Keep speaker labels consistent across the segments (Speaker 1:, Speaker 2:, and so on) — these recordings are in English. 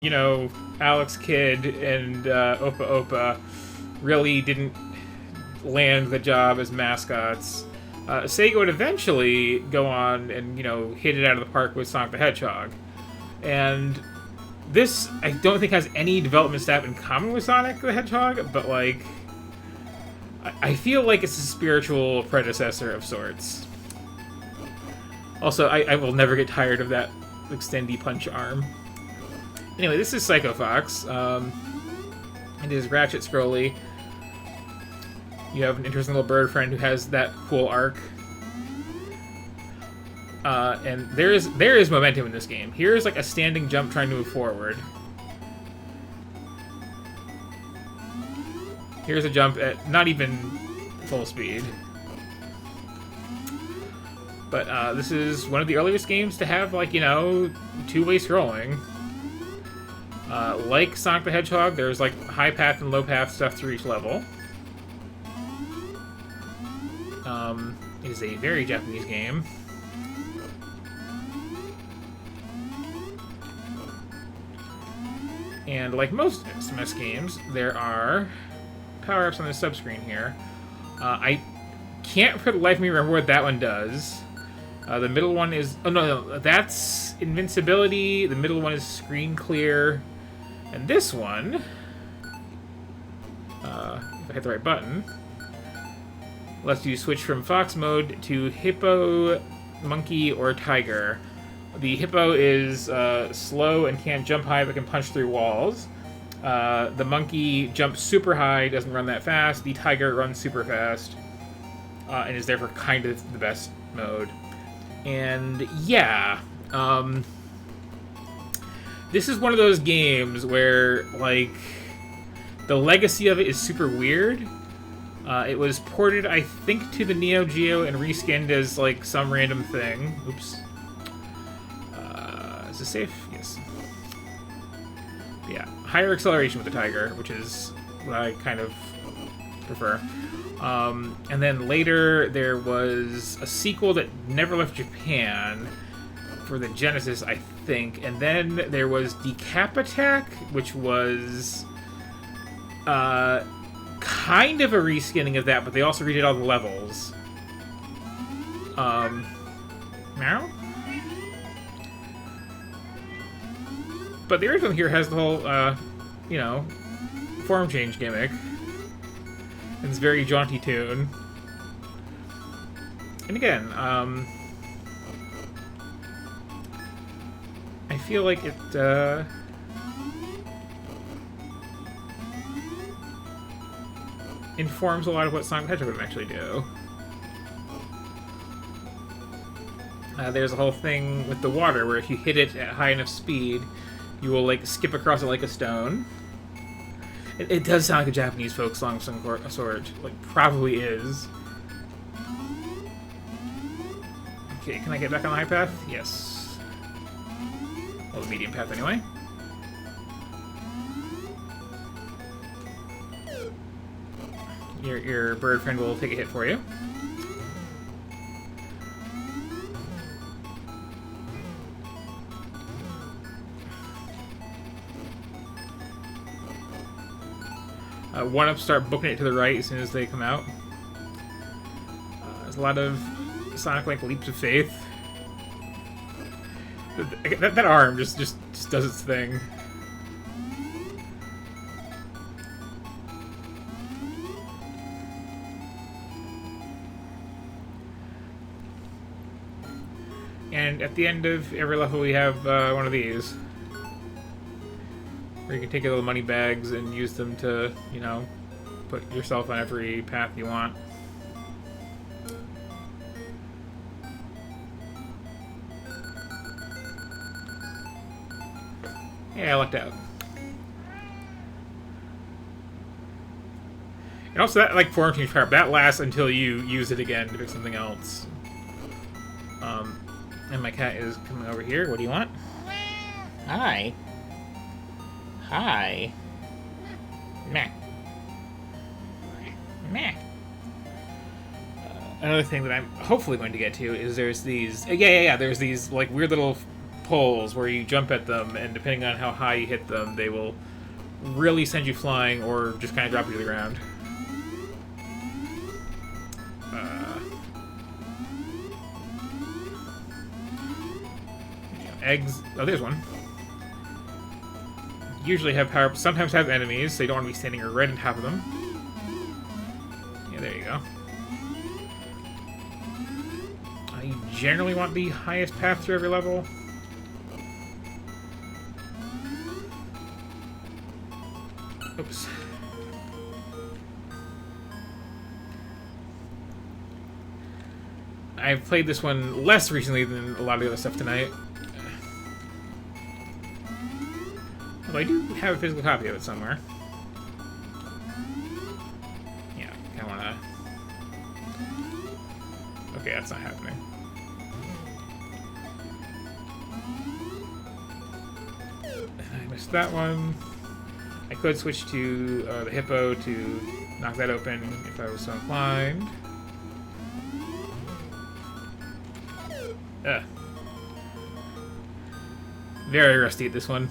Speaker 1: you know, Alex Kidd and Opa Opa really didn't land the job as mascots. Sega would eventually go on and, you know, hit it out of the park with Sonic the Hedgehog. And this, I don't think, has any development staff in common with Sonic the Hedgehog, but, like, I feel like it's a spiritual predecessor of sorts. Also, I will never get tired of that extendy punch arm. Anyway, this is Psycho Fox. It is Ratchet Scrolly. You have an interesting little bird friend who has that cool arc. And there is momentum in this game. Here's like a standing jump trying to move forward. Here's a jump at not even full speed. But this is one of the earliest games to have, like, you know, two-way scrolling. Like Sonic the Hedgehog, there's like high path and low path stuff through each level. It is a very Japanese game. And like most SMS games, there are power-ups on the subscreen here. I can't for the life of me remember what that one does. The middle one is... Oh, no, that's invincibility. The middle one is screen clear. And this one... if I hit the right button... lets you switch from Fox mode to Hippo, Monkey, or Tiger. The Hippo is slow and can't jump high but can punch through walls. The Monkey jumps super high, doesn't run that fast. The Tiger runs super fast and is therefore kind of the best mode. And yeah, this is one of those games where, like, the legacy of it is super weird. It was ported, I think, to the Neo Geo and reskinned as, like, some random thing. Oops. Is this safe? Yes. But yeah, higher acceleration with the Tiger, which is what I kind of prefer. And then later there was a sequel that never left Japan for the Genesis, I think. And then there was Decap Attack, which was kind of a reskinning of that, but they also redid all the levels. Now? But the original here has the whole, you know, form change gimmick. And it's very jaunty tune. And again, I feel like it, informs a lot of what Sonic the Hedgehog would actually do. There's a whole thing with the water where if you hit it at high enough speed, you will, like, skip across it like a stone. It does sound like a Japanese folk song of some sort. Like, probably is. Okay, can I get back on the high path? Yes. Well, the medium path anyway. Your bird friend will take a hit for you. One-ups start booking it to the right as soon as they come out. There's a lot of Sonic-like leaps of faith. That arm just does its thing. And at the end of every level we have one of these. Where you can take your little money bags and use them to, you know, put yourself on every path you want. Yeah, I lucked out. And also that, like, form change power, that lasts until you use it again to pick something else. And my cat is coming over here. What do you want? Hi. Hi. Meh. Meh. Another thing that I'm hopefully going to get to is there's these... Yeah, there's these, like, weird little poles where you jump at them, and depending on how high you hit them, they will really send you flying or just kind of drop you to the ground. Eggs. Oh, there's one. Usually have power, sometimes have enemies, so you don't want to be standing right on top of them. Yeah, there you go. You generally want the highest path through every level. Oops. I've played this one less recently than a lot of the other stuff tonight. Although I do have a physical copy of it somewhere. Yeah, I wanna... Okay, that's not happening. I missed that one. I could switch to the hippo to knock that open if I was so inclined. Very rusty at this one.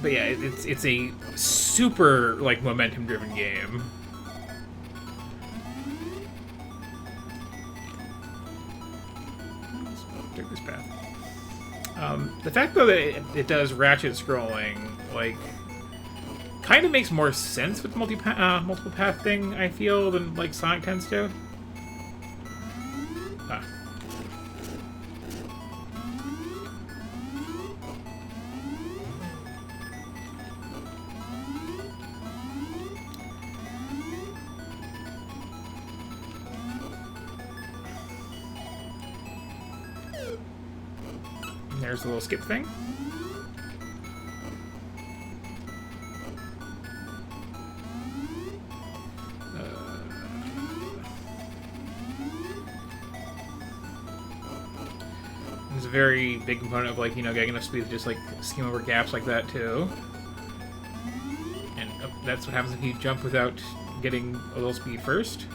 Speaker 1: But yeah, it's a super like momentum-driven game. Let's take this path. The fact though that it does ratchet scrolling, like, kind of makes more sense with the multiple path thing, I feel, than like Sonic tends to. There's the little skip thing. There's a very big component of, like, you know, getting enough speed to just, like, skim over gaps like that, too. And that's what happens if you jump without getting a little speed first.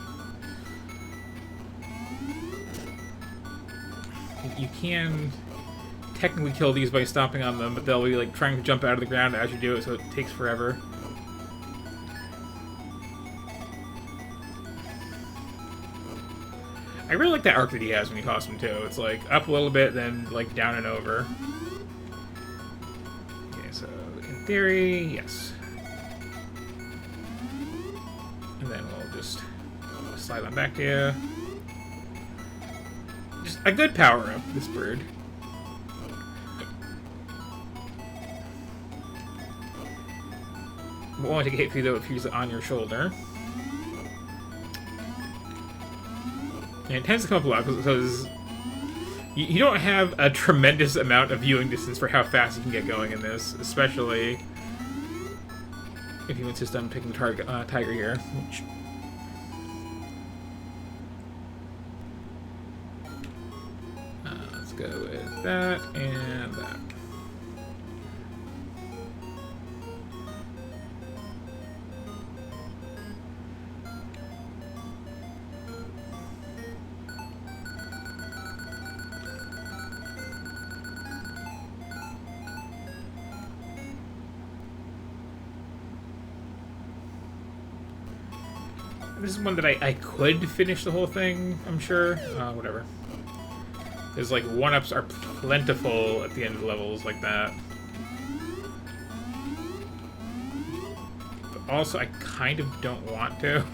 Speaker 1: You can technically kill these by stomping on them, but they'll be like trying to jump out of the ground as you do it, so it takes forever. I really like that arc that he has when you toss him too. It's like up a little bit, then like down and over. Okay, so in theory, yes. And then we'll just slide on back to you. Just a good power-up, this bird. Won't want to hit you though if he's on your shoulder. And it tends to come up a lot because you don't have a tremendous amount of viewing distance for how fast you can get going in this, especially if you insist on picking the tiger here. Which... let's go with that and that. This is one that I could finish the whole thing, I'm sure. Whatever. Because, like, one-ups are plentiful at the end of levels like that. But also, I kind of don't want to.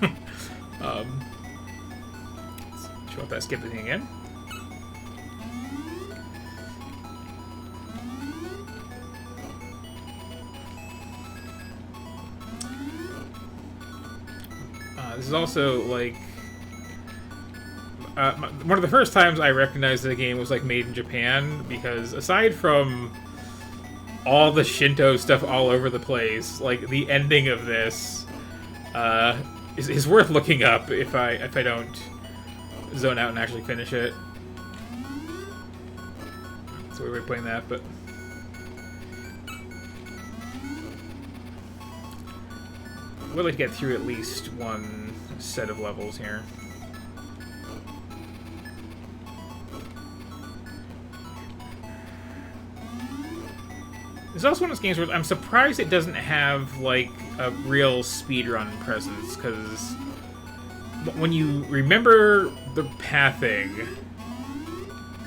Speaker 1: Let's show up that skip thing again. This is also, like, one of the first times I recognized that the game was, like, made in Japan, because aside from all the Shinto stuff all over the place, like, the ending of this is worth looking up if I don't zone out and actually finish it. That's a weird way of putting that, but... I would like to get through at least one set of levels here. It's also one of those games where I'm surprised it doesn't have, like, a real speedrun presence, because when you remember the pathing,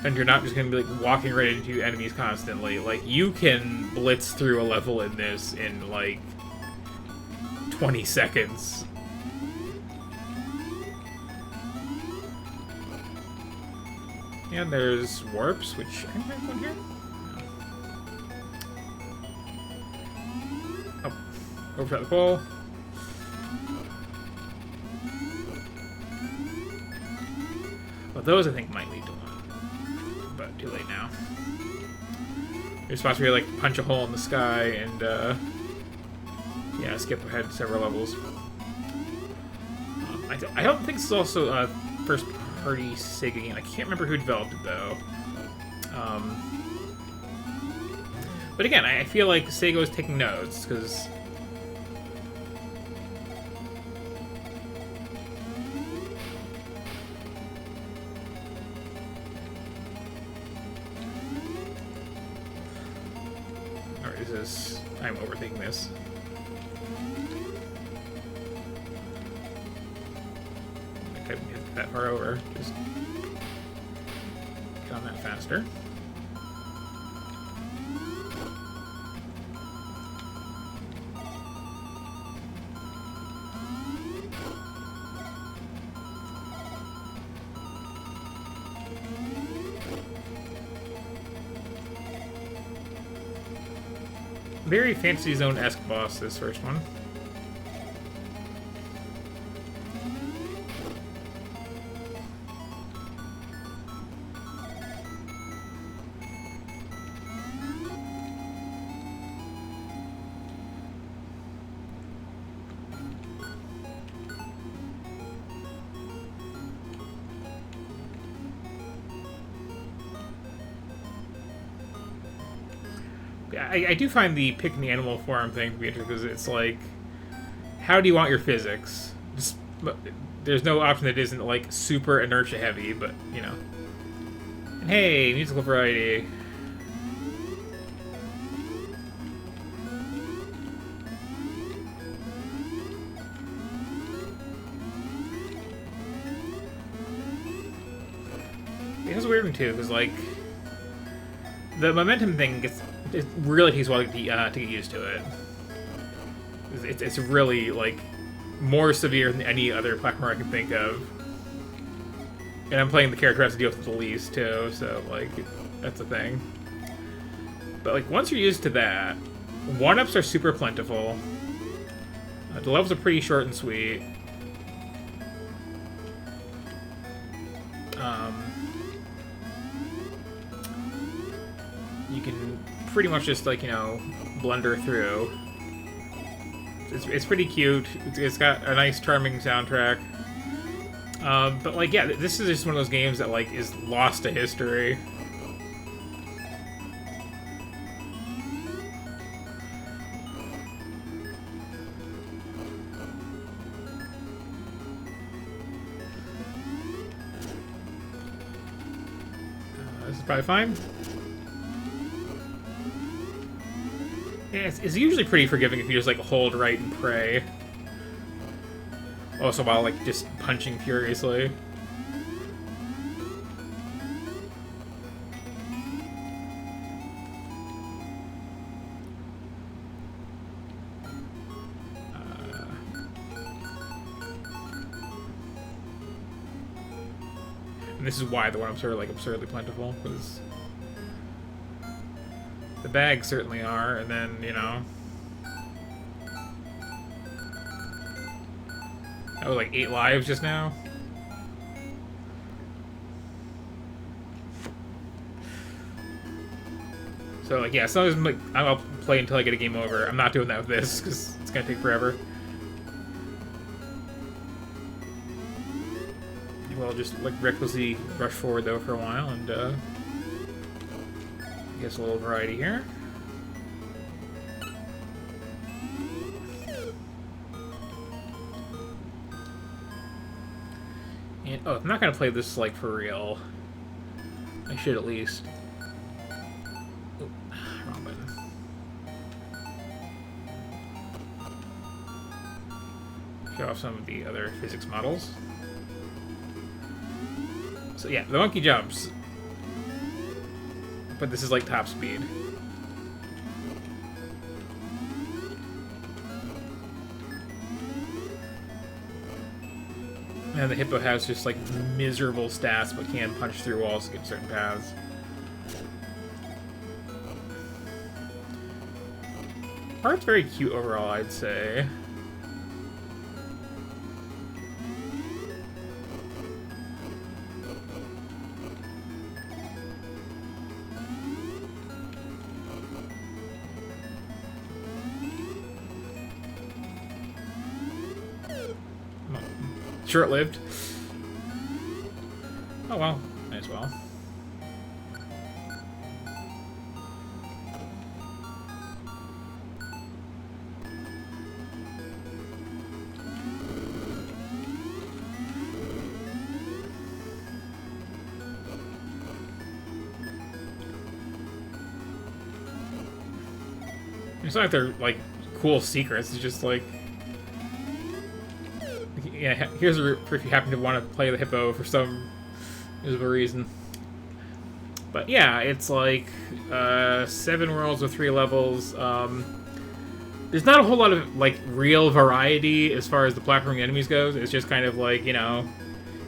Speaker 1: and you're not just going to be, like, walking right into enemies constantly, like, you can blitz through a level in this in, like, 20 seconds. And there's warps, which I can find one here. Over at the pole. Well, those I think might lead to one, but too late now. You're supposed to be like punch a hole in the sky and yeah, skip ahead several levels. I don't think this is also a first-party Sega game. I can't remember who developed it though. But again, I feel like Sega was taking notes because. I'm overthinking this. I couldn't get that far over. Just get on that faster. Very Fantasy Zone-esque boss, this first one. I do find the picking the animal form thing to be interesting because it's like, how do you want your physics? Just, there's no option that isn't like super inertia heavy, but you know. And hey, musical variety. It has a weird one too, because like the momentum thing gets. It really takes a while to get used to it. It's really, like, more severe than any other platformer I can think of. And I'm playing the character who has to deal with the least, too, so, like, that's a thing. But, like, once you're used to that, 1-ups are super plentiful. The levels are pretty short and sweet. You can pretty much just, like, you know, blunder through. It's pretty cute. It's got a nice, charming soundtrack. But, like, yeah, this is just one of those games that, like, is lost to history. This is probably fine. Yeah, it's usually pretty forgiving if you just, like, hold right and pray. Also while, like, just punching furiously. And this is why the one-ups are, like, absurdly plentiful, because the bags certainly are, and then, you know... That was like 8 lives just now. So, like, yeah, sometimes like, I'll play until I get a game over. I'm not doing that with this, because it's gonna take forever. We'll just, like, recklessly rush forward, though, for a while, and, I guess a little variety here. Oh, I'm not gonna play this, like, for real. I should at least. Oh, wrong button. Show off some of the other physics models. So yeah, the monkey jumps. But this is like top speed. And the hippo has just like miserable stats, but can punch through walls to get certain paths. Art's very cute overall, I'd say. Short-lived. Oh well, might as well. It's not like they're like cool secrets. It's just like, yeah, here's a if you happen to want to play the hippo for some reason. But yeah, it's like 7 worlds with 3 levels. There's not a whole lot of like real variety as far as the platforming enemies goes. It's just kind of like, you know,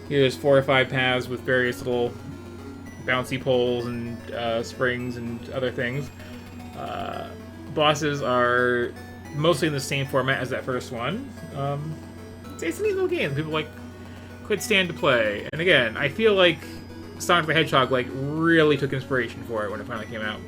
Speaker 1: here's 4 or 5 paths with various little bouncy poles and springs and other things. Bosses are mostly in the same format as that first one. It's a neat little game. People like could stand to play. And again, I feel like Sonic the Hedgehog like really took inspiration for it when it finally came out.